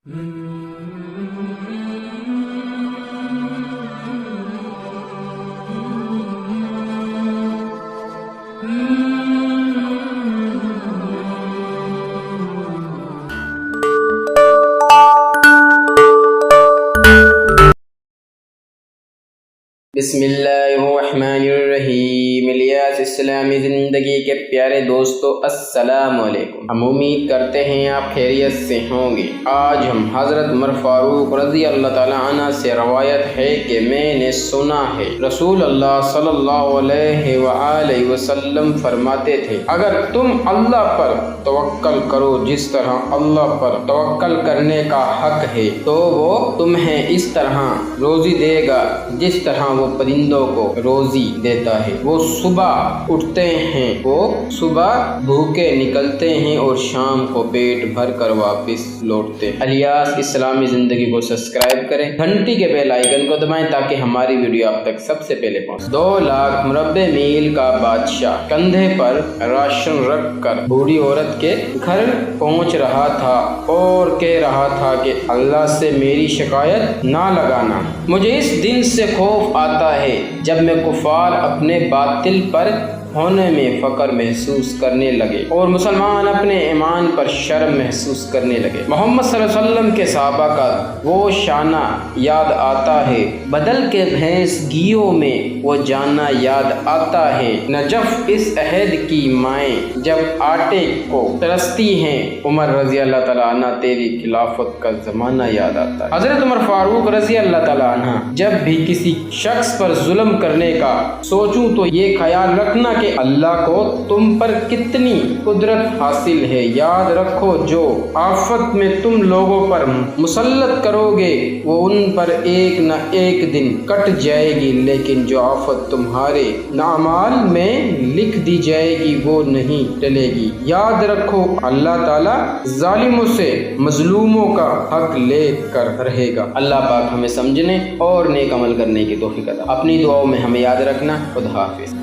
بسم اللہ الرحمن الرحیم۔ الیاس اسلامی زندگی کے پیارے دوستو، السلام علیکم۔ ہم امید کرتے ہیں آپ خیریت سے ہوں گے۔ آج ہم حضرت عمر فاروق رضی اللہ تعالی عنہ سے روایت ہے کہ میں نے سنا ہے رسول اللہ صلی اللہ علیہ وآلہ وسلم فرماتے تھے، اگر تم اللہ پر توکل کرو جس طرح اللہ پر توکل کرنے کا حق ہے تو وہ تمہیں اس طرح روزی دے گا جس طرح وہ پرندوں کو روزی دیتا ہے۔ وہ صبح اٹھتے ہیں، وہ صبح بھوکے نکلتے ہیں اور شام کو پیٹ بھر کر واپس لوٹتے ہیں۔ الیاس اسلامی زندگی کو سبسکرائب کریں، گھنٹی کے بیل آئیکن کو دبائیں تاکہ ہماری ویڈیو آپ تک سب سے پہلے پہنچے۔ 2 لاکھ مربع میل کا بادشاہ کندھے پر راشن رکھ کر بوڑھی عورت کے گھر پہنچ رہا تھا اور کہہ رہا تھا کہ اللہ سے میری شکایت نہ لگانا، مجھے اس دن سے خوف آتا ہے جب میں کفار اپنے باطل پر ہونے میں فخر محسوس کرنے لگے اور مسلمان اپنے ایمان پر شرم محسوس کرنے لگے۔ محمد صلی اللہ علیہ وسلم کے صحابہ کا وہ شانہ یاد آتا ہے، بدل کے بھینس گیوں میں وہ جانا یاد آتا ہے۔ نجف اس عہد کی مائیں جب آٹے کو ترستی ہیں، عمر رضی اللہ تعالیٰ عنہ تیری خلافت کا زمانہ یاد آتا ہے۔ حضرت عمر فاروق رضی اللہ تعالیٰ عنہ جب بھی کسی شخص پر ظلم کرنے کا سوچوں تو یہ خیال رکھنا کہ اللہ کو تم پر کتنی قدرت حاصل ہے۔ یاد رکھو جو آفت میں تم لوگوں پر مسلط کرو گے وہ ان پر ایک نہ ایک دن کٹ جائے گی، لیکن جو آفت تمہارے اعمال میں لکھ دی جائے گی وہ نہیں ٹلے گی۔ یاد رکھو اللہ تعالیٰ ظالموں سے مظلوموں کا حق لے کر رہے گا۔ اللہ پاک ہمیں سمجھنے اور نیک عمل کرنے کی توفیق عطا۔ اپنی دعاؤں میں ہمیں یاد رکھنا۔ خدا حافظ۔